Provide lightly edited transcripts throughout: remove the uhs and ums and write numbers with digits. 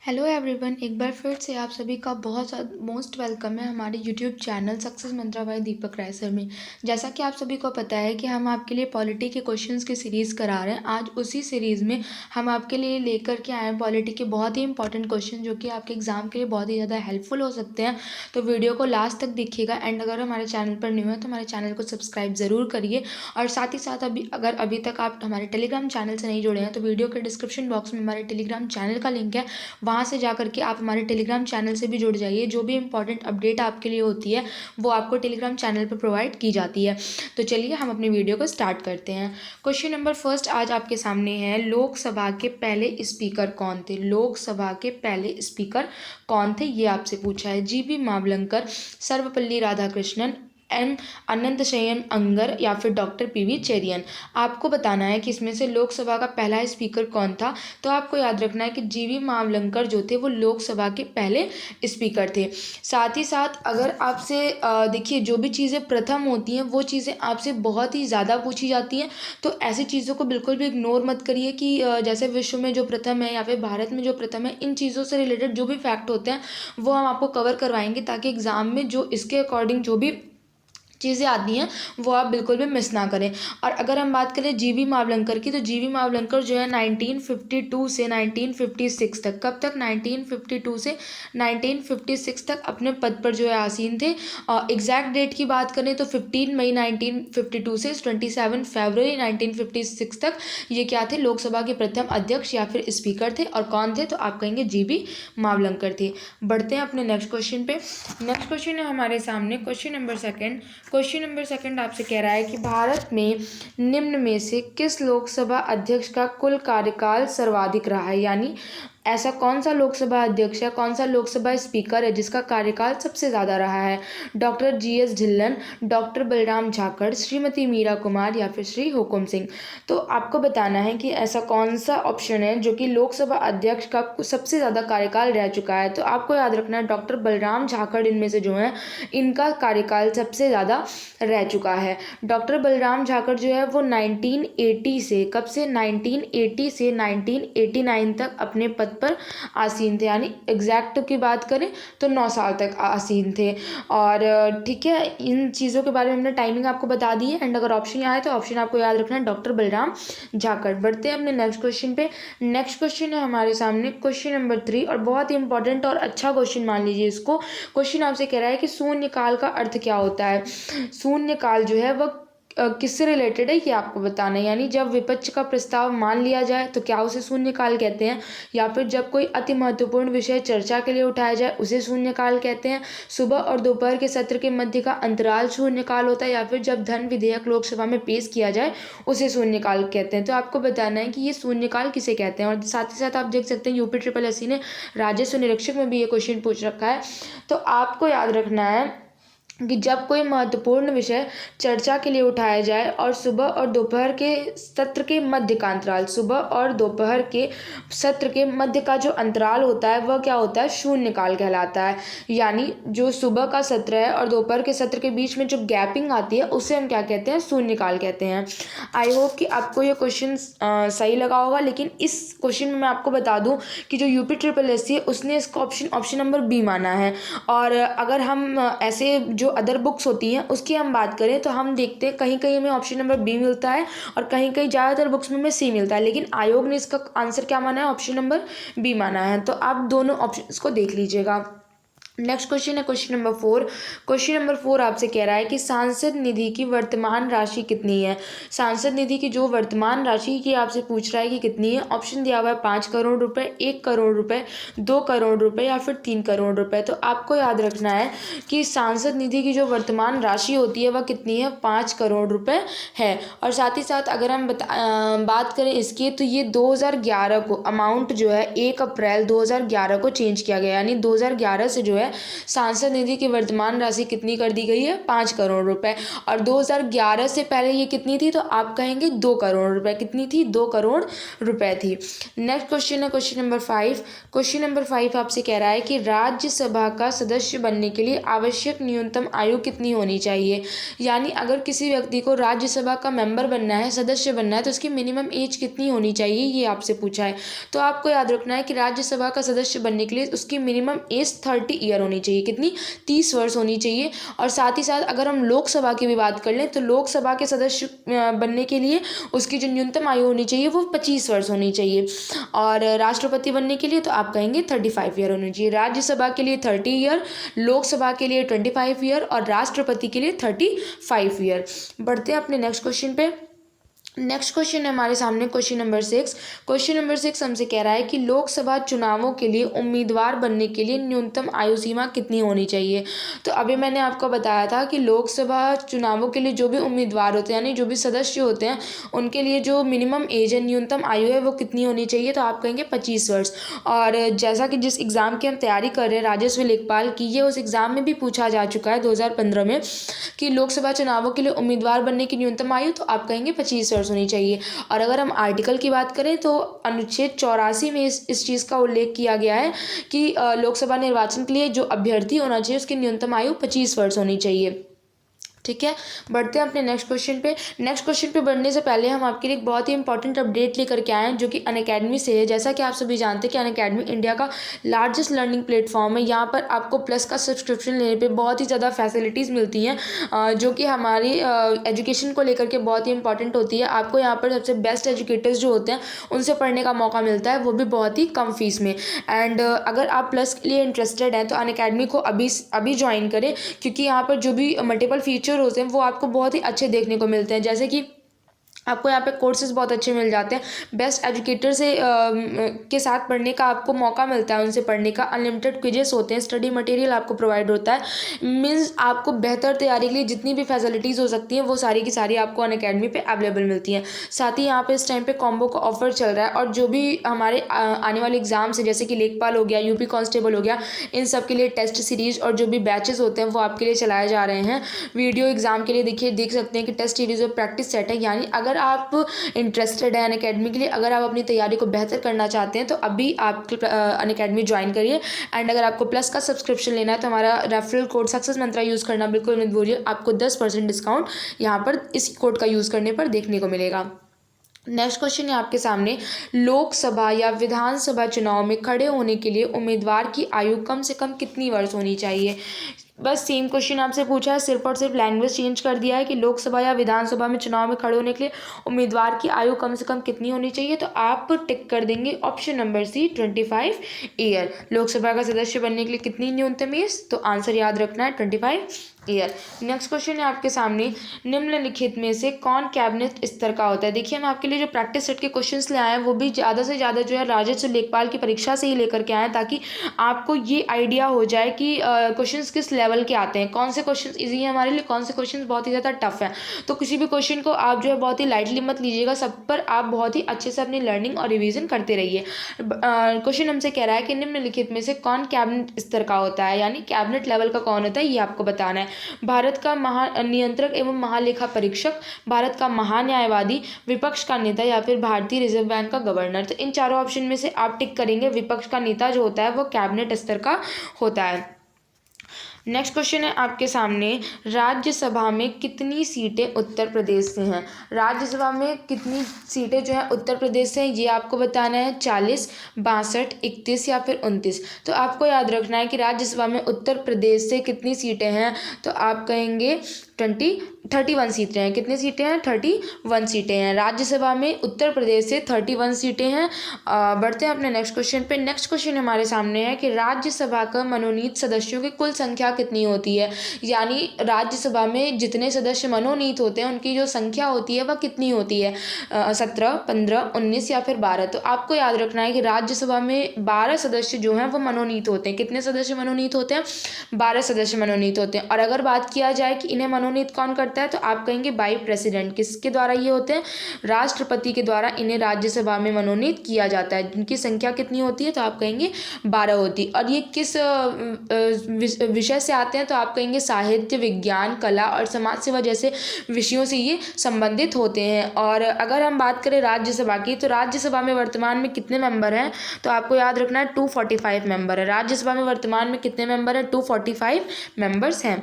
Hello everyone, एक बार फिर से आप सभी का बहुत मोस्ट वेलकम है हमारे यूट्यूब चैनल सक्सेस मंत्रा बाय दीपक राय सर में। जैसा कि आप सभी को पता है कि हम आपके लिए पॉलिटी के क्वेश्चंस की सीरीज़ करा रहे हैं। आज उसी सीरीज़ में हम आपके लिए लेकर के आए हैं पॉलिटी के बहुत ही इंपॉर्टेंट क्वेश्चन जो कि आपके एग्जाम के लिए बहुत ही ज़्यादा हेल्पफुल हो सकते हैं। तो वीडियो को लास्ट तक देखिएगा एंड अगर हमारे चैनल पर न्यू है तो हमारे चैनल को सब्सक्राइब ज़रूर करिए। और साथ ही साथ अभी तक आप हमारे टेलीग्राम चैनल से नहीं जुड़े हैं तो वीडियो के डिस्क्रिप्शन बॉक्स में हमारे टेलीग्राम चैनल का लिंक है, वहाँ से जा करके आप हमारे टेलीग्राम चैनल से भी जुड़ जाइए। जो भी इंपॉर्टेंट अपडेट आपके लिए होती है वो आपको टेलीग्राम चैनल पर प्रोवाइड की जाती है। तो चलिए हम अपनी वीडियो को स्टार्ट करते हैं। क्वेश्चन नंबर फर्स्ट आज आपके सामने है, लोकसभा के पहले स्पीकर कौन थे? लोकसभा के पहले स्पीकर कौन थे ये आपसे पूछा है। जीवी मावलंकर, सर्वपल्ली राधाकृष्णन, एम अनंत शयन अंगर या फिर डॉक्टर पीवी चेरियन। आपको बताना है कि इसमें से लोकसभा का पहला स्पीकर कौन था। तो आपको याद रखना है कि जीवी मावलंकर जो थे वो लोकसभा के पहले स्पीकर थे। साथ ही साथ अगर आपसे देखिए जो भी चीज़ें प्रथम होती हैं वो चीज़ें आपसे बहुत ही ज़्यादा पूछी जाती हैं। तो ऐसी चीज़ों को बिल्कुल भी इग्नोर मत करिए कि जैसे विश्व में जो प्रथम है या फिर भारत में जो प्रथम है, इन चीज़ों से रिलेटेड जो भी फैक्ट होते हैं वो हम आपको कवर करवाएंगे ताकि एग्ज़ाम में जो इसके अकॉर्डिंग जो भी चीज़ें आती हैं वो आप बिल्कुल भी मिस ना करें। और अगर हम बात करें जीवी मावलंकर की, तो जीवी मावलंकर जो है 1952 से 1956 तक, कब तक? 1952 से 1956 तक अपने पद पर जो है आसीन थे। एग्जैक्ट डेट की बात करें तो 15 मई 1952 से 27 फरवरी 1956 तक ये क्या थे? लोकसभा के प्रथम अध्यक्ष या फिर स्पीकर थे। और कौन थे? तो आप कहेंगे जीवी मावलंकर थे। बढ़ते हैं अपने नेक्स्ट क्वेश्चन पे। नेक्स्ट क्वेश्चन है हमारे सामने question number second. Question number second आपसे कह रहा है कि भारत में निम्न में से किस लोकसभा अध्यक्ष का कुल कार्यकाल सर्वाधिक रहा है? यानी ऐसा कौन सा लोकसभा अध्यक्ष है, कौन सा लोकसभा स्पीकर है जिसका कार्यकाल सबसे ज़्यादा रहा है? Doctor GS Dhillon, doctor Balram Jakhar, Shrimati Meira Kumar या फिर श्री हुकुम सिंह। तो आपको बताना है कि ऐसा कौन सा ऑप्शन है जो कि लोकसभा अध्यक्ष का सबसे ज़्यादा कार्यकाल रह चुका है। तो आपको याद रखना है डॉक्टर बलराम झाकड़ इनमें से जो है इनका कार्यकाल सबसे ज़्यादा रह चुका है। डॉक्टर बलराम झाकड़ जो है वो 1980 से, कब से? 1980 से 1989 तक अपने पद पर आसीन थे। यानी एग्जैक्ट की बात करें तो 9 साल तक आसीन थे। और ठीक है, इन चीज़ों के बारे में हमने टाइमिंग आपको बता दी है एंड अगर ऑप्शन यहाँ है तो ऑप्शन आपको याद रखना है डॉक्टर बलराम झाकड़। बढ़ते हैं अपने नेक्स्ट क्वेश्चन पे। नेक्स्ट क्वेश्चन है हमारे सामने क्वेश्चन नंबर 3 और बहुत ही इंपॉर्टेंट और अच्छा क्वेश्चन मान लीजिए इसको। क्वेश्चन आपसे कह रहा है कि शून्यकाल का अर्थ क्या होता है? शून्यकाल जो है वह किससे रिलेटेड है ये आपको बताना है। यानी जब विपक्ष का प्रस्ताव मान लिया जाए तो क्या उसे शून्यकाल कहते हैं, या फिर जब कोई अति महत्वपूर्ण विषय चर्चा के लिए उठाया जाए उसे शून्यकाल कहते हैं, सुबह और दोपहर के सत्र के मध्य का अंतराल शून्यकाल होता है, या फिर जब धन विधेयक लोकसभा में पेश किया जाए उसे शून्यकाल कहते हैं। तो आपको बताना है कि ये शून्यकाल किसे कहते हैं। और साथ ही साथ आप देख सकते हैं UPSSC ने राजस्व निरीक्षक में भी ये क्वेश्चन पूछ रखा है। तो आपको याद रखना है कि जब कोई महत्वपूर्ण विषय चर्चा के लिए उठाया जाए और सुबह और दोपहर के सत्र के मध्य का अंतराल, सुबह और दोपहर के सत्र के मध्य का जो अंतराल होता है वह क्या होता है? शून्यकाल कहलाता है। यानी जो सुबह का सत्र है और दोपहर के सत्र के बीच में जो गैपिंग आती है उसे हम क्या कहते हैं? शून्यकाल कहते हैं। आई होप कि आपको ये क्वेश्चन सही लगा होगा। लेकिन इस क्वेश्चन में मैं आपको बता दूं कि जो UPSSC है उसने इसका ऑप्शन नंबर बी माना है। और अगर हम ऐसे जो अदर बुक्स होती हैं उसकी हम बात करें तो हम देखते हैं कहीं कहीं हमें ऑप्शन नंबर बी मिलता है और कहीं कहीं ज़्यादातर बुक्स में हमें सी मिलता है। लेकिन आयोग ने इसका आंसर क्या माना है? ऑप्शन नंबर बी माना है। तो आप दोनों ऑप्शंस को देख लीजिएगा। नेक्स्ट क्वेश्चन है क्वेश्चन नंबर 4। क्वेश्चन नंबर 4 आपसे कह रहा है कि सांसद निधि की वर्तमान राशि कितनी है? सांसद निधि की जो वर्तमान राशि की आपसे पूछ रहा है कि कितनी है। ऑप्शन दिया हुआ है 5 करोड़ रुपए, 1 करोड़ रुपए, 2 करोड़ रुपए या फिर 3 करोड़ रुपए। तो आपको याद रखना है कि सांसद निधि की जो वर्तमान राशि होती है वह कितनी है? 5 करोड़ रुपए है। और साथ ही साथ अगर हम बात करें इसकी तो ये 2011 को अमाउंट जो है 1 अप्रैल 2011 को चेंज किया गया। यानी 2011 से जो है है सांसद निधि की वर्तमान राशि कितनी कर दी गई है, 5 करोड़ रुपए। और 2011 से पहले ये कितनी थी, तो आप कहेंगे 2 करोड़ रुपए। कितनी थी, 2 करोड़ रुपए थी। नेक्स्ट क्वेश्चन है क्वेश्चन नंबर 5। क्वेश्चन नंबर 5 आपसे कह रहा है कि राज्यसभा का सदस्य बनने के लिए आवश्यक न्यूनतम आयु कितनी होनी चाहिए। यानी अगर किसी व्यक्ति को राज्यसभा का मेंबर बनना है, सदस्य बनना है, तो उसकी मिनिमम एज कितनी होनी चाहिए, ये आपसे पूछा है। तो आपको याद रखना है कि राज्यसभा का सदस्य बनने के लिए उसकी मिनिमम एज 30 ईयर होनी चाहिए। कितनी, 30 वर्ष होनी चाहिए। और साथ ही साथ अगर हम लोकसभा की भी बात कर लें तो लोकसभा के सदस्य बनने के लिए उसकी जो न्यूनतम आयु होनी चाहिए वो 25 वर्ष होनी चाहिए। और राष्ट्रपति बनने के लिए तो आप कहेंगे 35 ईयर होनी चाहिए। राज्यसभा के लिए 30 ईयर, लोकसभा के लिए 25 ईयर और राष्ट्रपति के लिए 35 ईयर। बढ़ते हैं अपने नेक्स्ट क्वेश्चन पे। नेक्स्ट क्वेश्चन है हमारे सामने क्वेश्चन नंबर 6। क्वेश्चन नंबर 6 हमसे कह रहा है कि लोकसभा चुनावों के लिए उम्मीदवार बनने के लिए न्यूनतम आयु सीमा कितनी होनी चाहिए। तो अभी मैंने आपको बताया था कि लोकसभा चुनावों के लिए जो भी उम्मीदवार होते हैं, यानी जो भी सदस्य होते हैं, उनके लिए जो मिनिमम एज है, न्यूनतम आयु है, वो कितनी होनी चाहिए, तो आप कहेंगे 25 वर्ष। और जैसा कि जिस एग्ज़ाम की हम तैयारी कर रहे हैं राजस्व लेखपाल की, ये उस एग्ज़ाम में भी पूछा जा चुका है 2015 में कि लोकसभा चुनावों के लिए उम्मीदवार बनने की न्यूनतम आयु, तो आप कहेंगे 25 वर्ष होनी चाहिए। और अगर हम आर्टिकल की बात करें तो अनुच्छेद 84 में इस चीज़ का उल्लेख किया गया है कि लोकसभा निर्वाचन के लिए जो अभ्यर्थी होना चाहिए उसकी न्यूनतम आयु 25 वर्ष होनी चाहिए। ठीक है, बढ़ते हैं अपने नेक्स्ट क्वेश्चन पे। नेक्स्ट क्वेश्चन पे बढ़ने से पहले हम आपके लिए एक बहुत ही इंपॉर्टेंट अपडेट लेकर के आए हैं जो कि अनअकैडमी से है। जैसा कि आप सभी जानते हैं कि अनअकैडमी इंडिया का लार्जेस्ट लर्निंग प्लेटफॉर्म है। यहाँ पर आपको प्लस का सब्सक्रिप्शन लेने पे बहुत ही ज़्यादा फैसिलिटीज़ मिलती हैं जो कि हमारी एजुकेशन को लेकर के बहुत ही इंपॉर्टेंट होती है। आपको यहाँ पर सबसे बेस्ट एजुकेटर्स जो होते हैं उनसे पढ़ने का मौका मिलता है, वो भी बहुत ही कम फीस में। एंड अगर आप प्लस के लिए इंटरेस्टेड हैं तो अनअकैडमी को अभी ज्वाइन करें, क्योंकि यहाँ पर जो भी मल्टीपल फीचर होते हैं वो आपको बहुत ही अच्छे देखने को मिलते हैं। जैसे कि आपको यहाँ पे कोर्सेज बहुत अच्छे मिल जाते हैं, बेस्ट एजुकेटर से के साथ पढ़ने का आपको मौका मिलता है, उनसे पढ़ने का। अनलिमिटेड क्विजेस होते हैं, स्टडी मटेरियल आपको प्रोवाइड होता है। मीन्स आपको बेहतर तैयारी के लिए जितनी भी फैसिलिटीज़ हो सकती हैं वो सारी की सारी आपको अनअकैडमी पे अवेलेबल मिलती हैं। साथ ही यहाँ पे इस टाइम पे कॉम्बो का ऑफर चल रहा है और जो भी हमारे आने वाले एग्जाम्स हैं जैसे कि लेखपाल हो गया, यूपी कांस्टेबल हो गया, इन सब के लिए टेस्ट सीरीज और जो भी बैचेस होते हैं वो आपके लिए चलाए जा रहे हैं। वीडियो एग्जाम के लिए देखिए देख सकते हैं कि टेस्ट सीरीज और प्रैक्टिस सेट है। यानी अगर आप इंटरेस्टेड हैं अनअकैडमी के लिए, अगर आप अपनी तैयारी को बेहतर करना चाहते हैं तो अभी आप अनअकैडमी ज्वाइन करिए। एंड अगर आपको प्लस का सब्सक्रिप्शन लेना है तो हमारा रेफरल कोड सक्सेस मंत्रा यूज़ करना बिल्कुल मत भूलिए, आपको 10% डिस्काउंट यहाँ पर इस कोड का यूज़ करने पर देखने को मिलेगा। नेक्स्ट क्वेश्चन है आपके सामने, लोकसभा या विधानसभा चुनाव में खड़े होने के लिए उम्मीदवार की आयु कम से कम कितनी वर्ष होनी चाहिए। बस सेम क्वेश्चन आपसे पूछा है, सिर्फ और सिर्फ लैंग्वेज चेंज कर दिया है कि लोकसभा या विधानसभा में चुनाव में खड़े होने के लिए उम्मीदवार की आयु कम से कम कितनी होनी चाहिए। तो आप टिक कर देंगे option number C 25 year. Lok Sabha का सदस्य बनने के लिए कितनी न्यूनतम एज, तो आंसर याद रखना है 25 ईयर। नेक्स्ट क्वेश्चन है आपके सामने, निम्नलिखित में से कौन कैबिनेट स्तर का होता है। देखिए हम आपके लिए जो प्रैक्टिस सेट के क्वेश्चंस ले आए हैं वो भी ज़्यादा से ज़्यादा जो है राजस्व लेखपाल की परीक्षा से ही लेकर के आए हैं, ताकि आपको ये आइडिया हो जाए कि क्वेश्चंस किस लेवल के आते हैं, कौन से क्वेश्चंस इजी हैं हमारे लिए, कौन से क्वेश्चंस बहुत ही ज़्यादा टफ हैं। तो किसी भी क्वेश्चन को आप जो है बहुत ही लाइटली मत लीजिएगा, सब पर आप बहुत ही अच्छे से अपनी लर्निंग और रिविजन करते रहिए। क्वेश्चन हमसे कह रहा है कि निम्नलिखित में से कौन कैबिनेट स्तर का होता है, यानी कैबिनेट लेवल का कौन होता है ये आपको बताना है। भारत का महानियंत्रक एवं महालेखा परीक्षक, भारत का महान्यायवादी, विपक्ष का नेता या फिर भारतीय रिजर्व बैंक का गवर्नर। तो इन चारों ऑप्शन में से आप टिक करेंगे, विपक्ष का नेता जो होता है वो कैबिनेट स्तर का होता है। नेक्स्ट क्वेश्चन है आपके सामने, राज्यसभा में कितनी सीटें उत्तर प्रदेश से हैं। राज्यसभा में कितनी सीटें जो है उत्तर प्रदेश से हैं ये आपको बताना है, 40, 62, 31 या फिर 29। तो आपको याद रखना है कि राज्यसभा में उत्तर प्रदेश से कितनी सीटें हैं, तो आप कहेंगे 31 सीटें हैं। कितनी सीटें हैं, 31 सीटें हैं। राज्यसभा में उत्तर प्रदेश से 31 सीटें हैं। बढ़ते हैं अपने नेक्स्ट क्वेश्चन पे। नेक्स्ट क्वेश्चन हमारे सामने है कि राज्यसभा का मनोनीत सदस्यों की कुल संख्या कितनी होती है, यानी राज्यसभा में जितने सदस्य मनोनीत होते हैं उनकी जो संख्या होती है वह कितनी होती है, 17, 15, 19 या फिर 12। तो आपको याद रखना है कि राज्यसभा में 12 सदस्य जो हैं वो मनोनीत होते हैं। कितने सदस्य मनोनीत होते हैं, 12 सदस्य मनोनीत होते हैं। और अगर बात किया जाए कि इन्हें मनोनीत कौन करता करता है? तो आप कहेंगे बाई प्रेसिडेंट। किसके द्वारा ये होते हैं? राष्ट्रपति के द्वारा इन्हें राज्यसभा में मनोनीत किया जाता है। जिनकी संख्या कितनी होती है? तो आप कहेंगे 12 होती। और ये किस विषय से आते हैं? तो आप कहेंगे साहित्य, विज्ञान, कला और समाज सेवा जैसे विषयों से ये संबंधित होते हैं। और अगर हम बात करें राज्यसभा की, तो राज्यसभा में वर्तमान में कितने मेंबर हैं? तो आपको याद रखना है 245 मेंबर है। राज्यसभा में वर्तमान में कितने मेंबर हैं? 245 मेंबर्स हैं।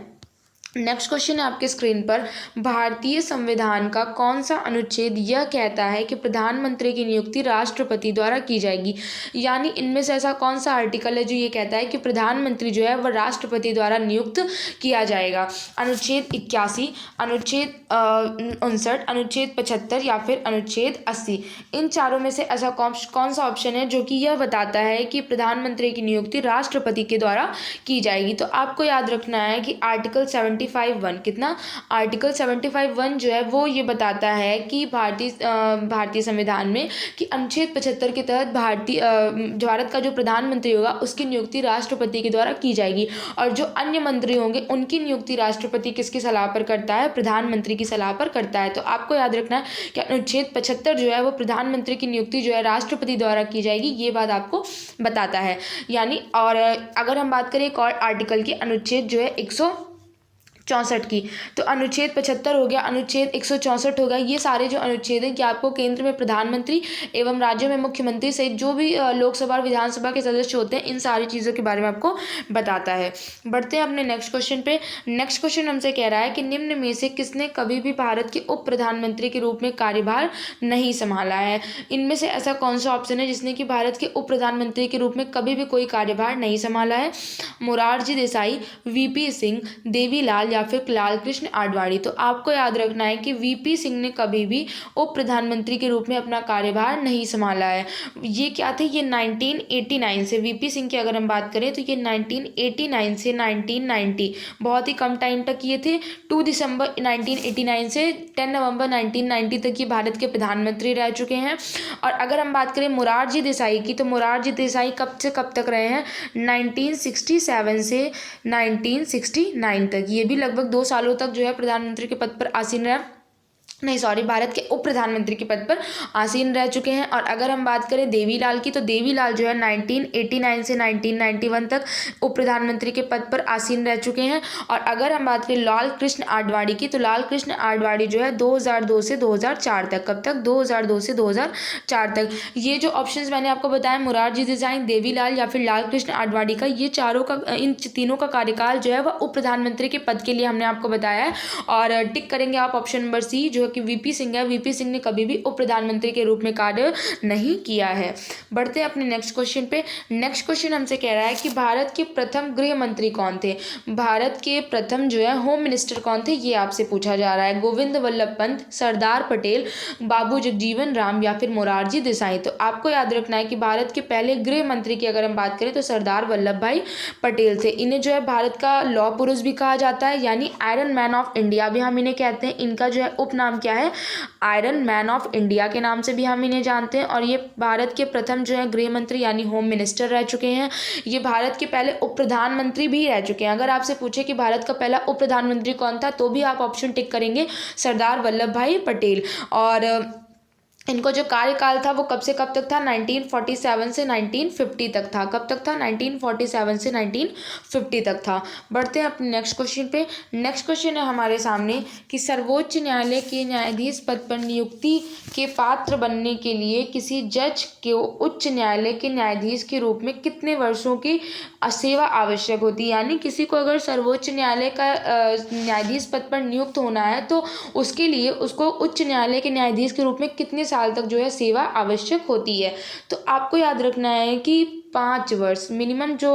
नेक्स्ट क्वेश्चन है आपके स्क्रीन पर, भारतीय संविधान का कौन सा अनुच्छेद यह कहता है कि प्रधानमंत्री की नियुक्ति राष्ट्रपति द्वारा की जाएगी? यानी इनमें से ऐसा कौन सा आर्टिकल है जो ये कहता है कि प्रधानमंत्री जो है वह राष्ट्रपति द्वारा नियुक्त किया जाएगा? अनुच्छेद 81, अनुच्छेद 59, अनुच्छेद 75 या फिर अनुच्छेद 80। इन चारों में से ऐसा कौन सा ऑप्शन है जो कि यह बताता है कि प्रधानमंत्री की नियुक्ति राष्ट्रपति के द्वारा की जाएगी? तो आपको याद रखना है कि आर्टिकल 75(1) कितना? आर्टिकल 75(1) जो है वो ये बताता है कि भारतीय संविधान में कि अनुच्छेद 75 के तहत भारत का जो प्रधानमंत्री होगा उसकी नियुक्ति राष्ट्रपति के द्वारा की जाएगी। और जो अन्य मंत्री होंगे उनकी नियुक्ति राष्ट्रपति किसकी सलाह पर करता है? प्रधानमंत्री की सलाह पर करता है। तो आपको याद रखना है कि अनुच्छेद 75 जो है वो प्रधानमंत्री की नियुक्ति जो है राष्ट्रपति द्वारा की जाएगी, ये बात आपको बताता है। यानी और अगर हम बात करें एक और आर्टिकल की, अनुच्छेद जो है 164 की, तो अनुच्छेद 75 हो गया, अनुच्छेद 164 हो गया। ये सारे जो अनुच्छेद हैं कि आपको केंद्र में प्रधानमंत्री एवं राज्यों में मुख्यमंत्री सहित जो भी लोकसभा और विधानसभा के सदस्य होते हैं इन सारी चीज़ों के बारे में आपको बताता है। बढ़ते हैं अपने नेक्स्ट क्वेश्चन पे। नेक्स्ट क्वेश्चन हमसे कह रहा है कि निम्न में से किसने कभी भी भारत के उप प्रधानमंत्री के रूप में कार्यभार नहीं संभाला है? इनमें से ऐसा कौन सा ऑप्शन है जिसने कि भारत के उप प्रधानमंत्री के रूप में कभी भी कोई कार्यभार नहीं संभाला है? मोरारजी देसाई, वीपी सिंह, देवीलाल या फिर लालकृष्ण आडवाणी। तो आपको याद रखना है कि वीपी सिंह ने कभी भी उप प्रधानमंत्री के रूप में अपना कार्यभार नहीं संभाला है। ये क्या थे? ये 1989 से, वीपी सिंह की अगर हम बात करें तो ये 1989 से 1990 बहुत ही कम टाइम तक ये थे। 2 दिसंबर 1989 से 10 नवंबर 1990 तक ये भारत के प्रधानमंत्री रह चुके हैं। और अगर हम बात करें मोरारजी देसाई की, तो मोरारजी देसाई कब से कब तक रहे हैं? 1967 से 1969 तक। ये भी लगभग 2 सालों तक जो है प्रधानमंत्री के पद पर आसीन रहे, भारत के उप प्रधानमंत्री के पद पर आसीन रह चुके हैं। और अगर हम बात करें देवीलाल की, तो देवीलाल जो है 1989 से 1991 तक उप प्रधानमंत्री के पद पर आसीन रह चुके हैं। और अगर हम बात करें लाल कृष्ण आडवाणी की, तो लाल कृष्ण आडवाणी जो है 2002 से 2004 तक। कब तक? 2002 से 2004 तक। ये जो ऑप्शंस मैंने आपको बताया, मोरारजी देसाई, देवीलाल या फिर लाल कृष्ण आडवाणी का, ये चारों का, इन तीनों का कार्यकाल जो है वह उप प्रधानमंत्री के पद के लिए हमने आपको बताया है। और टिक करेंगे आप ऑप्शन नंबर सी, जो कि वीपी सिंह है। वीपी सिंह ने कभी भी उप प्रधानमंत्री के रूप में कार्य नहीं किया है। बढ़ते हैं अपने नेक्स्ट क्वेश्चन पे। नेक्स्ट क्वेश्चन हमसे कह रहा है कि भारत के प्रथम गृह मंत्री कौन थे? भारत के प्रथम जो है होम मिनिस्टर कौन थे, ये आपसे पूछा जा रहा है। गोविंद वल्लभ पंत, सरदार पटेल, बाबू जगजीवन राम या फिर मोरारजी देसाई। तो आपको याद रखना है कि भारत के पहले गृह मंत्री की अगर हम बात करें तो सरदार वल्लभ भाई पटेल थे। इन्हें जो है भारत का लौह पुरुष भी कहा जाता है, यानी आयरन मैन ऑफ इंडिया भी हम इन्हें कहते हैं। इनका जो है उपनाम क्या है? आयरन मैन ऑफ इंडिया के नाम से भी हम इन्हें जानते हैं। और ये भारत के प्रथम जो है गृह मंत्री यानी होम मिनिस्टर रह चुके हैं। ये भारत के पहले उप प्रधानमंत्री भी रह चुके हैं। अगर आपसे पूछे कि भारत का पहला उप प्रधानमंत्री कौन था, तो भी आप ऑप्शन टिक करेंगे सरदार वल्लभ भाई पटेल। और इनको जो कार्यकाल था वो कब से कब तक था? 1947 से 1950 तक था। कब तक था? 1947 से 1950 तक था। बढ़ते हैं अपने नेक्स्ट क्वेश्चन पे। नेक्स्ट क्वेश्चन है हमारे सामने कि सर्वोच्च न्यायालय के न्यायाधीश पद पर नियुक्ति के पात्र बनने के लिए किसी जज को उच्च न्यायालय के न्यायाधीश के रूप में कितने वर्षों की सेवा आवश्यक होती है? यानी किसी को अगर सर्वोच्च न्यायालय का न्यायाधीश पद पर नियुक्त होना है तो उसके लिए उसको उच्च न्यायालय के न्यायाधीश के रूप में कितने साल तक जो है सेवा आवश्यक होती है? तो आपको याद रखना है कि 5 वर्ष मिनिमम जो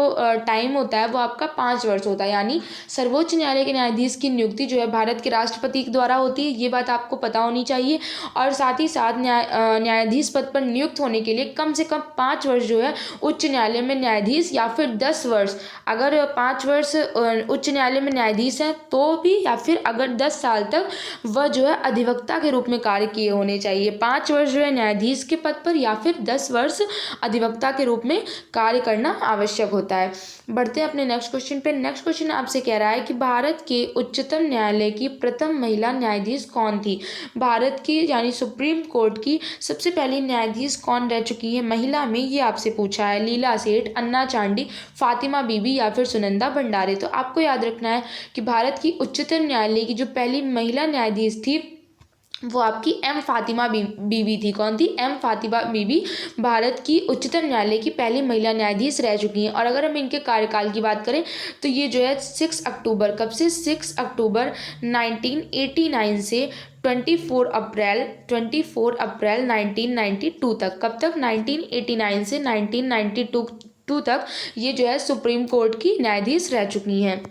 टाइम होता है वो आपका 5 वर्ष होता है। यानी सर्वोच्च न्यायालय के न्यायाधीश की नियुक्ति जो है भारत के राष्ट्रपति के द्वारा होती है, ये बात आपको पता होनी चाहिए। और साथ ही साथ न्यायाधीश पद पर नियुक्त होने के लिए कम से कम 5 वर्ष जो है उच्च न्यायालय में न्यायाधीश, या फिर 10 वर्ष अगर 5 वर्ष उच्च न्यायालय में न्यायाधीश हैं तो भी, या फिर अगर 10 साल तक वह जो है अधिवक्ता के रूप में कार्य किए होने चाहिए। 5 वर्ष जो है न्यायाधीश के पद पर, या फिर 10 वर्ष अधिवक्ता के रूप में कार्य करना आवश्यक होता है। बढ़ते हैं अपने नेक्स्ट क्वेश्चन पे। नेक्स्ट क्वेश्चन आपसे कह रहा है कि भारत के उच्चतम न्यायालय की प्रथम महिला न्यायाधीश कौन थी। भारत की यानी सुप्रीम कोर्ट की सबसे पहली न्यायाधीश कौन रह चुकी है महिला में, ये आपसे पूछा है। लीला सेठ, अन्ना चांडी, फातिमा बीबी या फिर सुनंदा भंडारे। तो आपको याद रखना है कि भारत की उच्चतम न्यायालय की जो पहली महिला न्यायाधीश थी वो आपकी एम फातिमा बीबी थी। कौन थी? एम फातिमा बीबी भारत की उच्चतम न्यायालय की पहली महिला न्यायाधीश रह चुकी हैं। और अगर हम इनके कार्यकाल की बात करें तो ये जो है 6 अक्टूबर, कब से? 6 अक्टूबर 1989 से 24 अप्रैल 1992 तक। कब तक? 1989 से 1992 तक ये जो है सुप्रीम कोर्ट की न्यायाधीश रह चुकी हैं।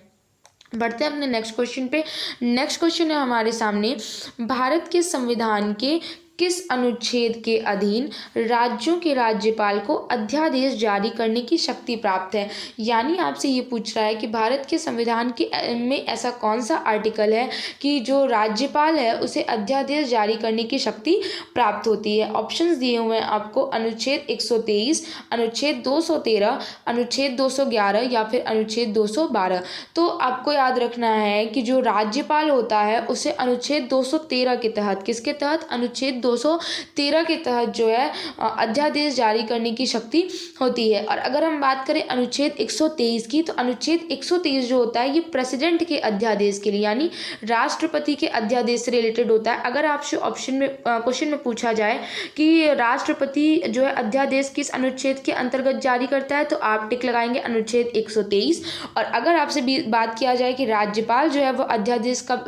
बढ़ते हैं अपने नेक्स्ट क्वेश्चन पे। नेक्स्ट क्वेश्चन है हमारे सामने, भारत के संविधान के किस अनुच्छेद के अधीन राज्यों के राज्यपाल को अध्यादेश जारी करने की शक्ति प्राप्त है। यानी आपसे ये पूछ रहा है कि भारत के संविधान के में ऐसा कौन सा आर्टिकल है कि जो राज्यपाल है उसे अध्यादेश जारी करने की शक्ति प्राप्त होती है। ऑप्शंस दिए हुए हैं आपको, अनुच्छेद 123, अनुच्छेद 213, अनुच्छेद 211 या फिर अनुच्छेद 212। तो आपको याद रखना है कि जो राज्यपाल होता है उसे अनुच्छेद 213 के तहत, किसके तहत? अनुच्छेद 213 के तहत जो है अध्यादेश जारी करने की शक्ति होती है। और अगर हम बात करें अनुच्छेद 123 की, तो अनुच्छेद 123 जो होता है ये प्रेसिडेंट के अध्यादेश के लिए यानी राष्ट्रपति के अध्यादेश से रिलेटेड होता है। अगर आपसे ऑप्शन में क्वेश्चन में पूछा जाए कि राष्ट्रपति जो है अध्यादेश किस अनुच्छेद के अंतर्गत जारी करता है, तो आप टिक लगाएंगे अनुच्छेद 123। और अगर आपसे बात किया जाए कि राज्यपाल जो है वो अध्यादेश कब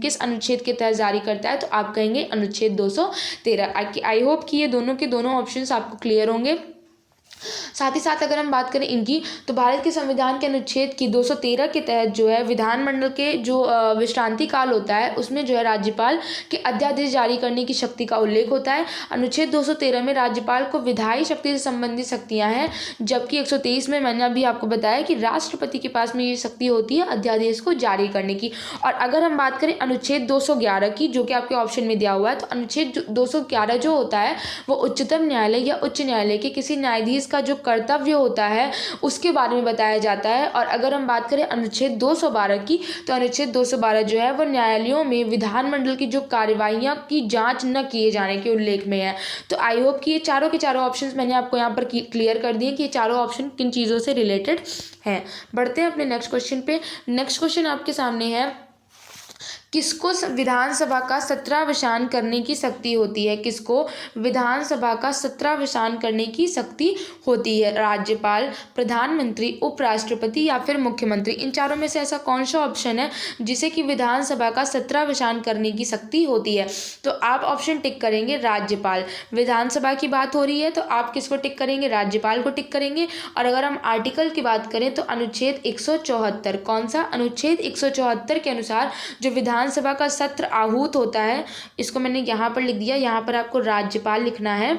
किस अनुच्छेद के तहत जारी करता है, तो आप कहेंगे अनुच्छेद 213। आई होप कि ये दोनों के दोनों ऑप्शंस आपको क्लियर होंगे। साथ ही साथ अगर हम बात करें इनकी, तो भारत के संविधान के अनुच्छेद की 213 के तहत जो है विधानमंडल के जो विश्रांति काल होता है उसमें जो है राज्यपाल के अध्यादेश जारी करने की शक्ति का उल्लेख होता है। अनुच्छेद 213 में राज्यपाल को विधायी शक्ति से संबंधित शक्तियां हैं, जबकि 123 में मैंने अभी आपको बताया कि राष्ट्रपति के पास में ये शक्ति होती है अध्यादेश को जारी करने की। और अगर हम बात करें अनुच्छेद 211 की, जो कि आपके ऑप्शन में दिया हुआ है, तो अनुच्छेद 211 जो होता है वो उच्चतम न्यायालय या उच्च न्यायालय के किसी न्यायाधीश का जो कर्तव्य होता है उसके बारे में बताया जाता है। और अगर हम बात करें अनुच्छेद 212 की, तो अनुच्छेद 212 जो है वो न्यायालयों में विधानमंडल की जो कार्यवाहियां की जांच न किए जाने के उल्लेख में है। तो आई होप कि ये चारों के चारों ऑप्शंस मैंने आपको यहाँ पर क्लियर कर दिए कि ये चारों ऑप्शन किन चीज़ों से रिलेटेड हैं। बढ़ते हैं अपने नेक्स्ट क्वेश्चन पे। नेक्स्ट क्वेश्चन आपके सामने है, किसको विधानसभा का सत्रावसान करने की शक्ति होती है? किसको विधानसभा का सत्रावसान करने की शक्ति होती है? राज्यपाल, प्रधानमंत्री, उपराष्ट्रपति या फिर मुख्यमंत्री। इन चारों में से ऐसा कौन सा ऑप्शन है जिसे कि विधानसभा का सत्रावसान करने की शक्ति होती है? तो आप ऑप्शन टिक करेंगे राज्यपाल। विधानसभा की बात हो रही है तो आप किसको टिक करेंगे? राज्यपाल को टिक करेंगे। और अगर हम आर्टिकल की बात करें तो अनुच्छेद 174, कौन सा? अनुच्छेद 174 के अनुसार जो विधानसभा का सत्र आहूत होता है, इसको मैंने यहाँ पर लिख दिया, यहाँ पर आपको राज्यपाल लिखना है।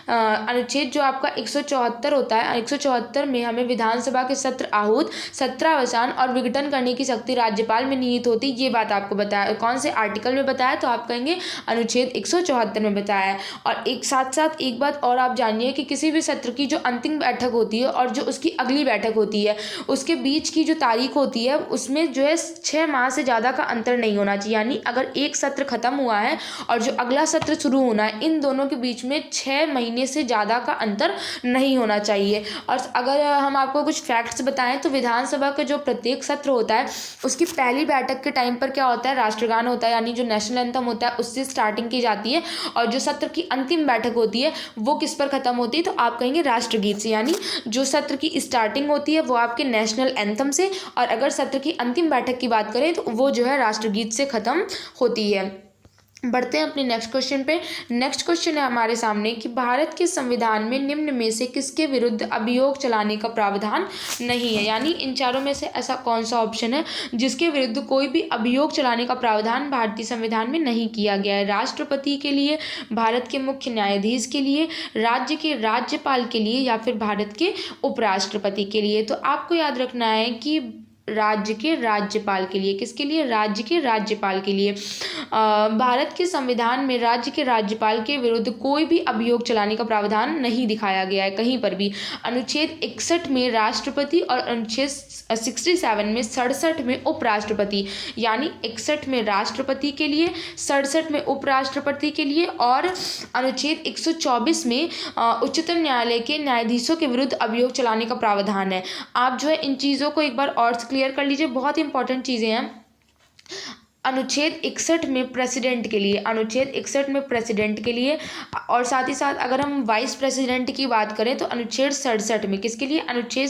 अनुच्छेद जो आपका 174 होता है, 174 में हमें विधानसभा के सत्र आहूत, सत्रावसान और विघटन करने की शक्ति राज्यपाल में निहित होती है। ये बात आपको बताया, कौन से आर्टिकल में बताया? तो आप कहेंगे अनुच्छेद 174 में बताया है। और एक साथ साथ एक बात और आप जानिए कि किसी भी सत्र की जो अंतिम बैठक होती है और जो उसकी अगली बैठक होती है उसके बीच की जो तारीख होती है उसमें जो है 6 माह से ज़्यादा का अंतर नहीं होना चाहिए। यानी अगर एक सत्र खत्म हुआ है और जो अगला सत्र शुरू होना है, इन दोनों के बीच में 6 महीने से ज़्यादा का अंतर नहीं होना चाहिए। और अगर हम आपको कुछ फैक्ट्स बताएं तो विधानसभा का जो प्रत्येक सत्र होता है उसकी पहली बैठक के टाइम पर क्या होता है? राष्ट्रगान होता है, यानी जो नेशनल एंथम होता है उससे स्टार्टिंग की जाती है। और जो सत्र की अंतिम बैठक होती है वो किस पर खत्म होती है? तो आप कहेंगे राष्ट्रगीत से। यानी जो सत्र की स्टार्टिंग होती है वो आपके नेशनल एंथम से, और अगर सत्र की अंतिम बैठक की बात करें तो वो जो है राष्ट्रगीत से खत्म होती है। बढ़ते हैं अपने नेक्स्ट क्वेश्चन पे। नेक्स्ट क्वेश्चन है हमारे सामने कि भारत के संविधान में निम्न में से किसके विरुद्ध अभियोग चलाने का प्रावधान नहीं है? यानी इन चारों में से ऐसा कौन सा ऑप्शन है जिसके विरुद्ध कोई भी अभियोग चलाने का प्रावधान भारतीय संविधान में नहीं किया गया है? राष्ट्रपति के लिए, भारत के मुख्य न्यायाधीश के लिए, राज्य के राज्यपाल के लिए या फिर भारत के उपराष्ट्रपति के लिए? तो आपको याद रखना है कि राज्य के राज्यपाल के लिए। किसके लिए? राज्य के राज्यपाल के लिए। भारत के संविधान में राज्य के राज्यपाल के विरुद्ध कोई भी अभियोग चलाने का प्रावधान नहीं दिखाया गया है कहीं पर भी। अनुच्छेद 61 में राष्ट्रपति और अनुच्छेद 67 में 67 में उपराष्ट्रपति, यानी 61 में राष्ट्रपति के लिए, 67 में उपराष्ट्रपति के लिए और अनुच्छेद 124 में उच्चतम न्यायालय के न्यायाधीशों के विरुद्ध अभियोग चलाने का प्रावधान है। आप जो है इन चीज़ों को एक बार और क्लियर कर लीजिए, बहुत इंपॉर्टेंट चीज़ें हैं। अनुच्छेद 61 में प्रेसिडेंट के लिए, अनुच्छेद 61 में प्रेसिडेंट के लिए, और साथ ही साथ अगर हम वाइस प्रेसिडेंट की बात करें तो अनुच्छेद 67 में किसके लिए? अनुच्छेद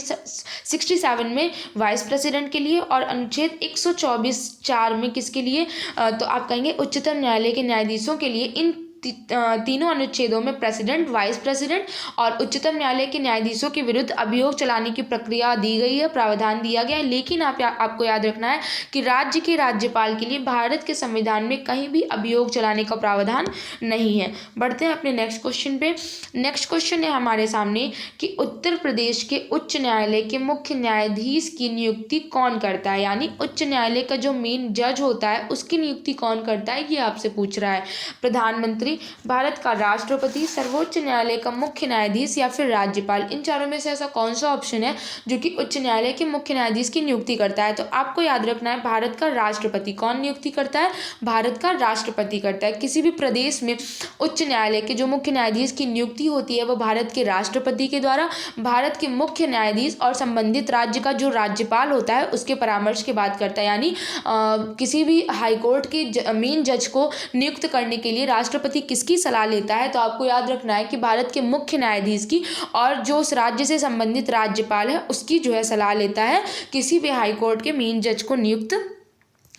67 में वाइस प्रेसिडेंट के लिए, और अनुच्छेद 124(4) में किसके लिए? तो आप कहेंगे उच्चतम न्यायालय के न्यायाधीशों के लिए। इन तीनों अनुच्छेदों में प्रेसिडेंट, वाइस प्रेसिडेंट और उच्चतम न्यायालय के न्यायाधीशों के विरुद्ध अभियोग चलाने की प्रक्रिया दी गई है, प्रावधान दिया गया है। लेकिन आपको याद रखना है कि राज्य के राज्यपाल के लिए भारत के संविधान में कहीं भी अभियोग चलाने का प्रावधान नहीं है। बढ़ते हैं अपने नेक्स्ट क्वेश्चन पे। नेक्स्ट क्वेश्चन है हमारे सामने कि उत्तर प्रदेश के उच्च न्यायालय के मुख्य न्यायाधीश की नियुक्ति कौन करता है, यानी उच्च न्यायालय का जो मेन जज होता है उसकी नियुक्ति कौन करता है, ये आपसे पूछ रहा है। प्रधानमंत्री, भारत का राष्ट्रपति, सर्वोच्च न्यायालय का मुख्य न्यायाधीश या फिर राज्यपाल। इन चारों में से ऐसा कौन सा ऑप्शन है जो कि उच्च न्यायालय के मुख्य न्यायाधीश की नियुक्ति करता है? तो आपको याद रखना है भारत का राष्ट्रपति। कौन नियुक्ति करता है? भारत का राष्ट्रपति करता है। किसी भी प्रदेश में उच्च न्यायालय के जो मुख्य न्यायाधीश की नियुक्ति होती है वो भारत के राष्ट्रपति के द्वारा, भारत के मुख्य न्यायाधीश और संबंधित राज्य का जो राज्यपाल होता है उसके परामर्श के बाद करता है। यानी किसी भी हाईकोर्ट के मेन जज को नियुक्त करने के लिए राष्ट्रपति किसकी सलाह लेता है? तो आपको याद रखना है कि भारत के मुख्य न्यायाधीश की, और जो उस राज्य से संबंधित राज्यपाल है उसकी जो है सलाह लेता है किसी भी हाई कोर्ट के मेन जज को नियुक्त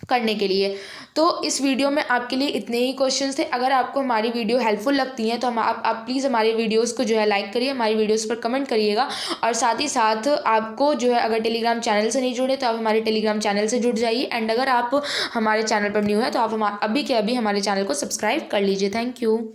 करने के लिए। तो इस वीडियो में आपके लिए इतने ही क्वेश्चंस थे। अगर आपको हमारी वीडियो हेल्पफुल लगती है तो आप प्लीज़ हमारे वीडियोस को जो है लाइक करिए, हमारी वीडियोस पर कमेंट करिएगा, और साथ ही साथ आपको जो है अगर टेलीग्राम चैनल से नहीं जुड़े तो आप हमारे टेलीग्राम चैनल से जुड़ जाइए। एंड अगर आप हमारे चैनल पर न्यू है तो आप अभी के अभी हमारे चैनल को सब्सक्राइब कर लीजिए। Thank you.